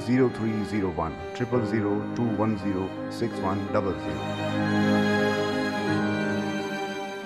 0301 000 210 6100।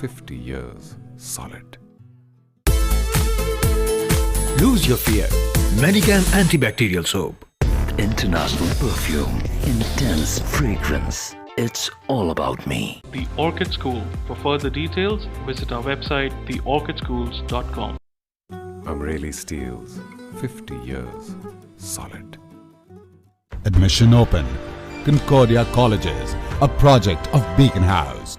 50 years solid. Lose your fear. Manicam antibacterial soap. International perfume, intense fragrance. It's all about me. The Orchid School. For further details, visit our website, theorchidschools.com. Amreli Steels, 50 years solid. Admission open. Concordia Colleges, a project of Beacon House.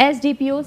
SDPOs,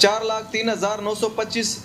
4,03,925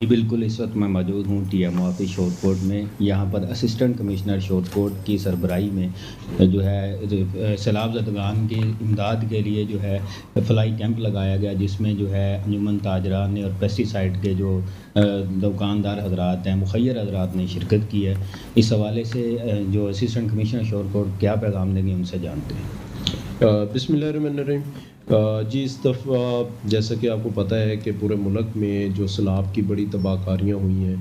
جی بالکل، اس وقت میں موجود ہوں T M O office Shorkot میں. یہاں پر assistant commissioner Shorkot کی سربراہی میں جو ہے سیلاب زدگان کی امداد کے لیے جو ہے فلائی کیمپ لگایا گیا، جس میں جو ہے انجمن تاجران نے اور پیسٹی سائڈ کے جو دکاندار حضرات ہیں، مخیر حضرات نے شرکت کی ہے. اس حوالے سے جو اسسٹنٹ کمشنر شاٹ کوٹ کیا پیغام دیں گے ان سے جانتے ہیں. بسم اللہ الرحمن الرحیم. جی اس دفعہ جیسا کہ آپ کو پتہ ہے کہ پورے ملک میں جو سیلاب کی بڑی تباہ کاریاں ہوئی ہیں،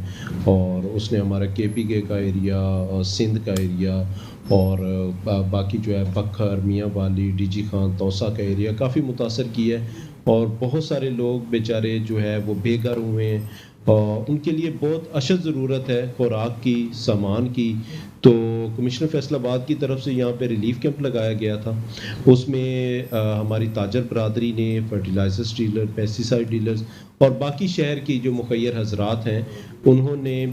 اور اس نے ہمارا کے پی کے کا ایریا، سندھ کا ایریا اور باقی جو ہے بکھر، میاں والی، ڈی جی خان، توسا کا ایریا کافی متاثر کیا ہے. اور بہت سارے لوگ بیچارے جو ہے وہ بے گھر ہوئے ہیں، ان کے لیے بہت اشد ضرورت ہے خوراک کی، سامان کی. تو کمشنر فیصل آباد کی طرف سے یہاں پہ ریلیف کیمپ لگایا گیا تھا. اس میں ہماری تاجر برادری نے، فرٹیلائزرز ڈیلر، پیسٹی سائڈ ڈیلرز اور باقی شہر کی جو مخیر حضرات ہیں، انہوں نے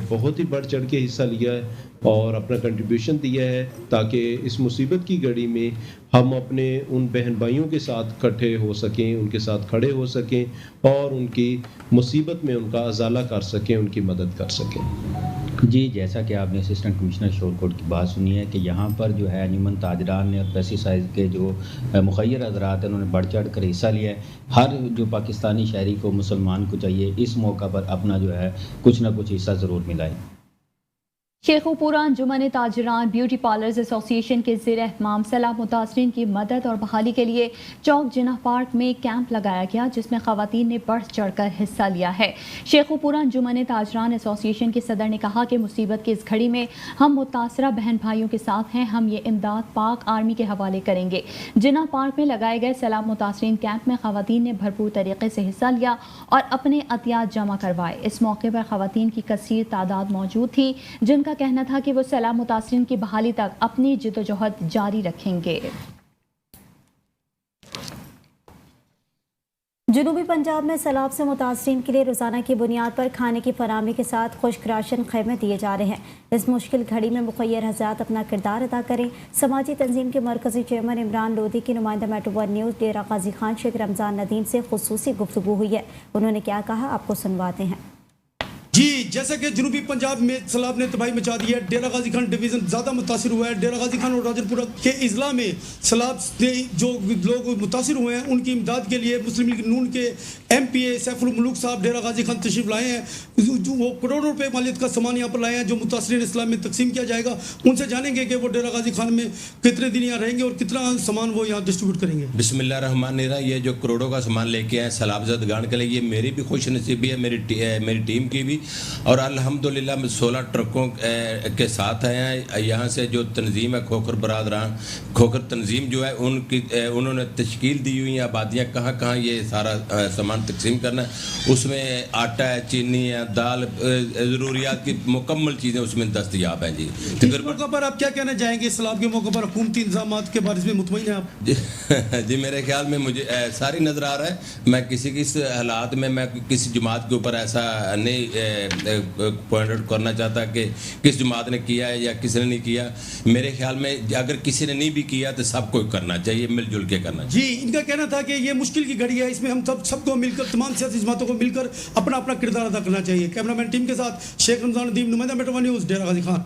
بہت ہی بڑھ چڑھ کے حصہ لیا ہے اور اپنا کنٹریبیوشن دیا ہے، تاکہ اس مصیبت کی گھڑی میں ہم اپنے ان بہن بھائیوں کے ساتھ اکٹھے ہو سکیں، ان کے ساتھ کھڑے ہو سکیں اور ان کی مصیبت میں ان کا ازالہ کر سکیں، ان کی مدد کر سکیں. جی جیسا کہ آپ نے اسسٹنٹ کمشنر شاٹ کوٹ کی بات سنی ہے کہ یہاں پر جو ہے انجمن تاجران نے اور پیسٹی سائڈ کے جو مخیر حضرات ہیں، انہوں نے بڑھ چڑھ کر حصہ لیا ہے. ہر جو پاکستانی شہری کو، مسلمان کو چاہیے اس موقع پر اپنا جو ہے کچھ نہ کچھ حصہ ضرور ملائے. شیخوپورہ انجمن تاجران بیوٹی پارلرز ایسوسی ایشن کے زیر اہتمام سیلاب متاثرین کی مدد اور بحالی کے لیے چوک جناح پارک میں کیمپ لگایا گیا، جس میں خواتین نے بڑھ چڑھ کر حصہ لیا ہے. شیخوپورہ انجمن تاجران ایسوسی ایشن کے صدر نے کہا کہ مصیبت کی اس گھڑی میں ہم متاثرہ بہن بھائیوں کے ساتھ ہیں. ہم یہ امداد پاک آرمی کے حوالے کریں گے. جناح پارک میں لگائے گئے سیلاب متاثرین کیمپ میں خواتین نے بھرپور طریقے سے حصہ لیا اور اپنے عطیات جمع کروائے. اس موقع پر خواتین کی کثیر تعداد موجود تھی، جن کا کہنا تھا کہ وہ سیلاب متاثرین کی بحالی تک اپنی جدوجہد جاری رکھیں گے. جنوبی پنجاب میں سیلاب سے متاثرین کے لیے روزانہ کی بنیاد پر کھانے کی فراہمی کے ساتھ خشک راشن خیمے دیے جا رہے ہیں. اس مشکل گھڑی میں مخیر حضرات اپنا کردار ادا کریں. سماجی تنظیم کے مرکزی چیئرمین عمران لودھی کی نمائندہ metro one news Dera Ghazi Khan شیخ رمضان ندیم سے خصوصی گفتگو ہوئی ہے. انہوں نے کیا کہا آپ کو سنواتے ہیں. جی جیسا کہ جنوبی پنجاب میں سیلاب نے تباہی مچا دی ہے، ڈیرہ غازی خان ڈویژن زیادہ متاثر ہوا ہے. ڈیرہ غازی خان اور راجن پورہ کے اضلاع میں سیلاب سے جو لوگ متاثر ہوئے ہیں ان کی امداد کے لیے مسلم لیگ نون کے M P a safe ul Malook صاحب ڈیرہ غازی خان تشریف لائے ہیں. وہ کروڑوں روپے مالیت کا سامان یہاں پر لائے ہیں جو متاثرین اسلام میں تقسیم کیا جائے گا. ان سے جانیں گے کہ وہ ڈیرہ غازی خان میں کتنے دن یہاں رہیں گے اور کتنا سامان وہ یہاں ڈسٹریبیوٹ کریں گے. بسم اللہ الرحمن الرحیم. یہ جو کروڑوں کا سامان لے کے آئے سیلاب زدگان کے لیے، یہ میری بھی خوش نصیبی ہے، میری ٹیم کی بھی. اور الحمدللہ 16 ٹرکوں کے ساتھ آئے ہیں. یہاں سے جو تنظیم ہے کھوکھر برادران، کھوکھر تنظیم جو ہے انہوں نے تشکیل دی ہوئی ہیں آبادیاں کہاں کہاں یہ سارا سامان تقسیم کرنا ہے. اس میں آٹا ہے، چینی ہے، دال، ضروریات کی مکمل چیزیں اس میں دستیاب ہیں. جی اس موقع پر آپ کیا کہنا چاہیں گے؟ سیلاب کے موقع پر حکومتی انتظامات کے بارے میں مطمئن ہیں آپ؟ جی میرے خیال میں مجھے ساری نظر آ رہا ہے. میں کسی حالات میں کسی جماعت کے اوپر ایسا نہیں پوائنٹ آؤٹ کرنا چاہتا کہ کس جماعت نے کیا ہے یا کسی نے نہیں کیا. میرے خیال میں اگر کسی نے نہیں بھی کیا تو سب کو کرنا چاہیے، مل جل کے کرنا چاہیے. جی ان کا کہنا تھا کہ یہ مشکل کی گھڑی ہے، اس میں ہم سب کو مل کر، تمام سیاسی جماعتوں کو مل کر اپنا کردار ادا کرنا چاہیے. کیمرہ مین ٹیم کے ساتھ شیخ رمضان ندیم، نمائندہ metro one news Dera Ghazi Khan.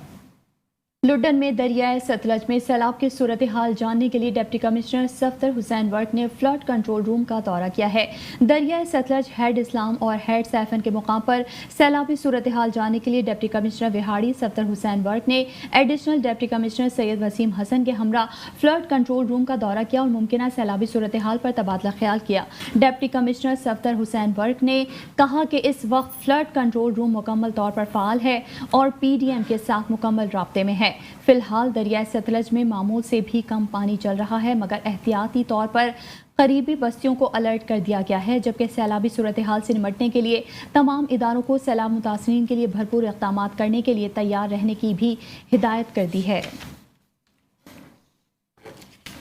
Luddan میں دریائے ستلج میں سیلاب کی صورتحال جاننے کے لیے ڈپٹی کمشنر صفدر حسین ورک نے فلڈ کنٹرول روم کا دورہ کیا ہے. دریائے ستلج، ہیڈ اسلام اور ہیڈ سیفن کے مقام پر سیلابی صورتحال جاننے کے لیے ڈپٹی کمشنر وہاڑی صفدر حسین ورک نے ایڈیشنل ڈپٹی کمشنر سید وسیم حسن کے ہمراہ فلڈ کنٹرول روم کا دورہ کیا اور ممکنہ سیلابی صورتحال پر تبادلہ خیال کیا. ڈپٹی کمشنر صفدر حسین ورک نے کہا کہ اس وقت فلڈ کنٹرول روم مکمل طور پر فعال ہے اور پی ڈی ایم کے ساتھ مکمل رابطے میں ہے. فی الحال دریائے ستلج میں معمول سے بھی کم پانی چل رہا ہے، مگر احتیاطی طور پر قریبی بستیوں کو الرٹ کر دیا گیا ہے، جبکہ سیلابی صورتحال سے نمٹنے کے لیے تمام اداروں کو سیلاب متاثرین کے لیے بھرپور اقدامات کرنے کے لیے تیار رہنے کی بھی ہدایت کر دی ہے.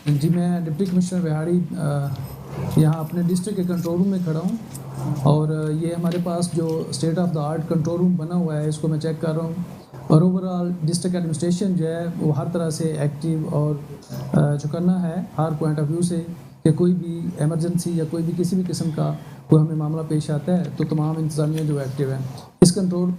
جی میں ڈپٹی کمشنر وہاڑی یہاں اپنے ڈسٹرکٹ کے کنٹرول روم میں کھڑا ہوں اور یہ ہمارے پاس جو state of the art control room بنا ہوا ہے اس کو میں چیک کر رہا ہوں. اور اوورآل ڈسٹرکٹ ایڈمنسٹریشن جو ہے وہ ہر طرح سے ایکٹیو اور جو کرنا ہے ہر پوائنٹ آف ویو سے کہ کوئی بھی ایمرجنسی یا کوئی بھی کسی بھی قسم کا کوئی ہمیں معاملہ پیش آتا ہے تو تمام انتظامیہ جو ایکٹیو ہیں. اس کنٹرول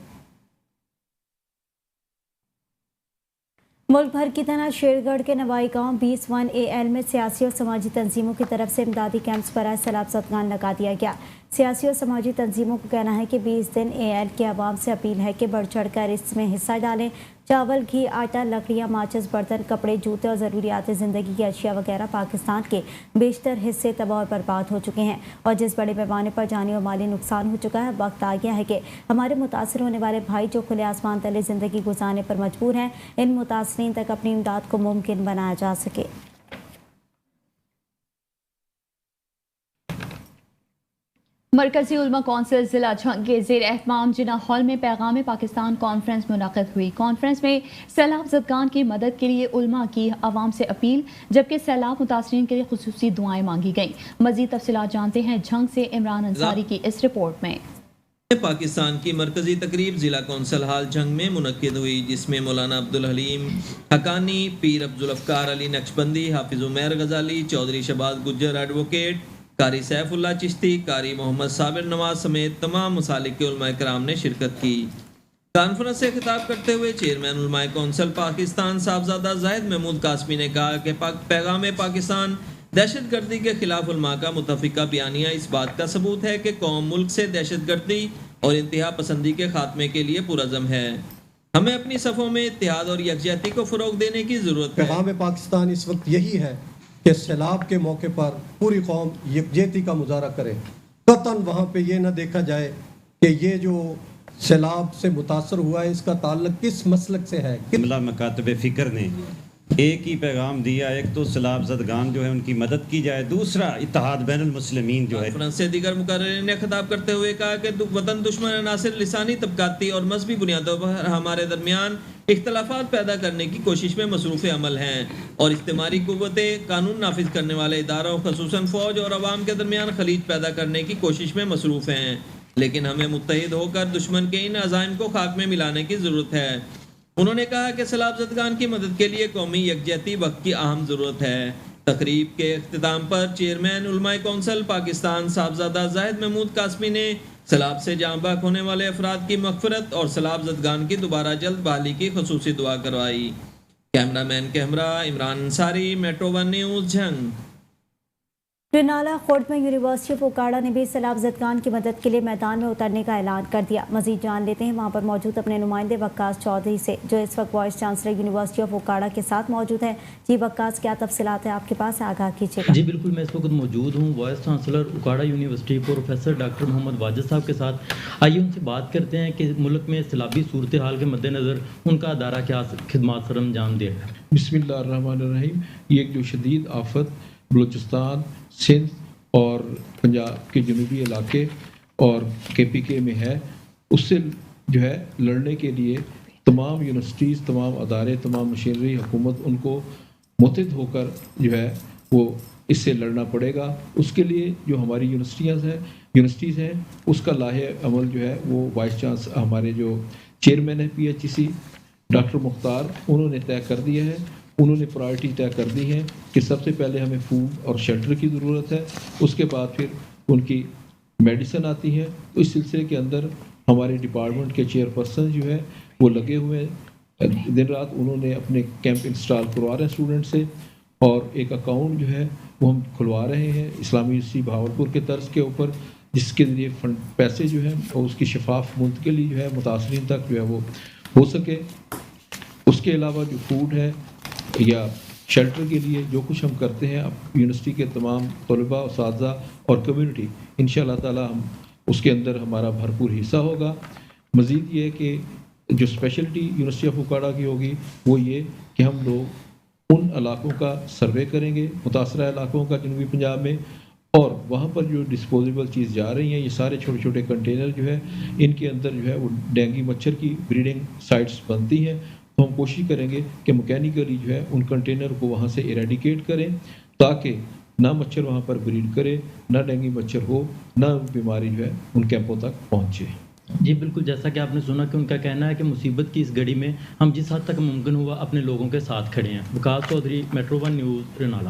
ملک بھر کی طرح شیر گڑھ کے نوائی گاؤں 21A میں سیاسی اور سماجی تنظیموں کی طرف سے امدادی کیمپس برائے سیلاب زدگان لگا دیا گیا. سیاسی اور سماجی تنظیموں کو کہنا ہے کہ 20 دن AL کے عوام سے اپیل ہے کہ بڑھ چڑھ کر اس میں حصہ ڈالیں. چاول، گھی، آٹا، لکڑیاں، ماچس، برتن، کپڑے، جوتے اور ضروریات زندگی کی اشیاء وغیرہ پاکستان کے بیشتر حصے تباہ اور برباد ہو چکے ہیں اور جس بڑے پیمانے پر جانی اور مالی نقصان ہو چکا ہے. وقت آ گیا ہے کہ ہمارے متاثر ہونے والے بھائی جو کھلے آسمان تلے زندگی گزارنے پر مجبور ہیں ان متاثرین تک اپنی امداد کو ممکن بنایا جا سکے. مرکزی علماء کونسل ضلع جھنگ کے زیر اہتمام جناح ہال میں پیغام پاکستان کانفرنس منعقد ہوئی. کانفرنس میں سیلاب زدگان کی مدد کے لیے علماء کی عوام سے اپیل جبکہ سیلاب متاثرین کے لیے خصوصی دعائیں مانگی گئیں. مزید تفصیلات جانتے ہیں جھنگ سے عمران انصاری کی اس رپورٹ میں. پاکستان کی مرکزی تقریب ضلع کونسل ہال جھنگ میں منعقد ہوئی جس میں مولانا عبدالحلیم حقانی، پیر عبدالافکار علی نقشبندی، حافظ عمیر غزالی، چودھری شہباز گجر ایڈوکیٹ، قاری سیف اللہ چشتی، قاری محمد صابر نواز سمیت تمام مسالک کے علماء کرام نے شرکت کی. کانفرنس سے خطاب کرتے ہوئے چیئرمین علماء کونسل پاکستان صاحبزادہ زاہد محمود قاسمی نے کہا کہ پیغام پاکستان دہشت گردی کے خلاف علماء کا متفقہ بیانیہ اس بات کا ثبوت ہے کہ قوم ملک سے دہشت گردی اور انتہا پسندی کے خاتمے کے لیے پرعزم ہے. ہمیں اپنی صفوں میں اتحاد اور یکجہتی کو فروغ دینے کی ضرورت ہے. پیغام پاکستان اس وقت یہی ہے کہ سیلاب کے موقع پر پوری قوم یکجہتی کا مظاہرہ کرے. قطعاً وہاں پہ یہ نہ دیکھا جائے کہ یہ جو سیلاب سے متاثر ہوا ہے اس کا تعلق کس مسلک سے ہے. جملہ مکاتب فکر نے ایک ہی پیغام دیا، ایک تو سیلاب زدگان جو ہے ان کی مدد کی جائے، دوسرا اتحاد بین المسلمین جو ہے. کانفرنس سے دیگر مقررین نے خطاب کرتے ہوئے کہا کہ وطن دشمن عناصر لسانی، طبقاتی اور مذہبی بنیادوں پر ہمارے درمیان اختلافات پیدا کرنے کی کوشش میں مصروف عمل ہیں اور اجتماعی قوتیں قانون نافذ کرنے والے اداروں خصوصاً فوج اور عوام کے درمیان خلیج پیدا کرنے کی کوشش میں مصروف ہیں. لیکن ہمیں متحد ہو کر دشمن کے ان عزائم کو خاک میں ملانے کی ضرورت ہے. انہوں نے کہا کہ سیلاب زدگان کی مدد کے لیے قومی یکجہتی وقت کی اہم ضرورت ہے. تقریب کے اختتام پر چیئرمین علماء کونسل پاکستان صاحبزادہ زاہد محمود قاسمی نے سیلاب سے جاں بحق ہونے والے افراد کی مغفرت اور سیلاب زدگان کی دوبارہ جلد بحالی کی خصوصی دعا کروائی. کیمرہ مین کے ہمراہ عمران انصاری، میٹرو 1 نیوز جھنگ. رنالہ خورد میں یونیورسٹی آف اوکاڑا نے بھی سیلاب زدگان کی مدد کے لیے میدان میں اترنے کا اعلان کر دیا. مزید جان لیتے ہیں وہاں پر موجود اپنے نمائندے وقاص چودھری سے جو اس وقت vice chancellor university of Okara کے ساتھ موجود ہیں. جی وقاص، کیا تفصیلات ہیں آپ کے پاس، آگاہ کیجیے گا. جی بالکل، میں اس وقت موجود ہوں vice chancellor Okara university professor doctor Muhammad Wajid صاحب کے ساتھ. آئیے ان سے بات کرتے ہیں کہ ملک میں سیلابی صورتحال کے مد نظر ان کا ادارہ کیا خدمات سر انجام دے. بسم اللہ الرحمن الرحیم. یہ ایک جو شدید آفت بلوچستان، سندھ اور پنجاب کے جنوبی علاقے اور KPK میں ہے، اس سے جو ہے لڑنے کے لیے تمام یونیورسٹیز، تمام ادارے، تمام مشینری حکومت ان کو متحد ہو کر جو ہے وہ اس سے لڑنا پڑے گا. اس کے لیے جو ہماری یونیورسٹیز ہیں اس کا لاہے عمل جو ہے وہ وائس چانسلر ہمارے جو چیئرمین ہے PHEC ڈاکٹر مختار، انہوں نے طے کر دیا ہے. انہوں نے پرائرٹی طے کر دی ہے کہ سب سے پہلے ہمیں فوڈ اور شیلٹر کی ضرورت ہے، اس کے بعد پھر ان کی میڈیسن آتی ہے. تو اس سلسلے کے اندر ہمارے ڈپارٹمنٹ کے چیئر پرسن جو ہے وہ لگے ہوئے ہیں دن رات. انہوں نے اپنے کیمپ انسٹال کروا رہے ہیں اسٹوڈنٹ سے اور ایک اکاؤنٹ جو ہے وہ ہم کھلوا رہے ہیں اسلامی یونیورسٹی بہاولپور کے طرز کے اوپر، جس کے ذریعے پیسے جو ہیں اور اس کی شفاف منتقلی جو ہے متاثرین تک جو ہے وہ ہو سکے. اس کے علاوہ جو فوڈ ہے یا شیلٹر کے لیے جو کچھ ہم کرتے ہیں اب یونیورسٹی کے تمام طلباء، اساتذہ اور کمیونٹی انشاءاللہ تعالی ہم اس کے اندر ہمارا بھرپور حصہ ہوگا. مزید یہ کہ جو اسپیشلٹی یونیورسٹی آف اوکاڑا کی ہوگی وہ یہ کہ ہم لوگ ان علاقوں کا سروے کریں گے، متاثرہ علاقوں کا جنوبی پنجاب میں، اور وہاں پر جو ڈسپوزیبل چیز جا رہی ہیں یہ سارے چھوٹے چھوٹے کنٹینر جو ہے ان کے اندر جو ہے وہ ڈینگی مچھر کی بریڈنگ سائٹس بنتی ہیں. تو ہم کوشش کریں گے کہ مکینیکلی جو ہے ان کنٹینر کو وہاں سے ایریڈیکیٹ کریں تاکہ نہ مچھر وہاں پر بریڈ کرے، نہ ڈینگی مچھر ہو، نہ بیماری جو ہے ان کیمپوں تک پہنچے. جی بالکل، جیسا کہ آپ نے سنا کہ ان کا کہنا ہے کہ مصیبت کی اس گھڑی میں ہم جس حد تک ممکن ہوا اپنے لوگوں کے ساتھ کھڑے ہیں. Waqas Chaudhry, metro 1 news, Renala.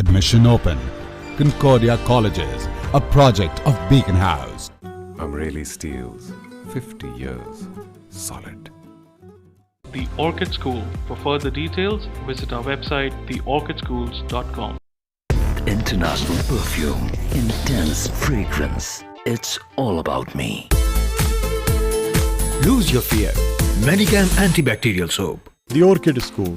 Admission open. Concordia Colleges, a project of Beacon House. Amreli Steels, 50 years, solid. The Orchid School. For further details, visit our website, theorchidschools.com. International perfume, intense fragrance. It's all about me. Lose your fear. Manicam antibacterial soap. The Orchid School.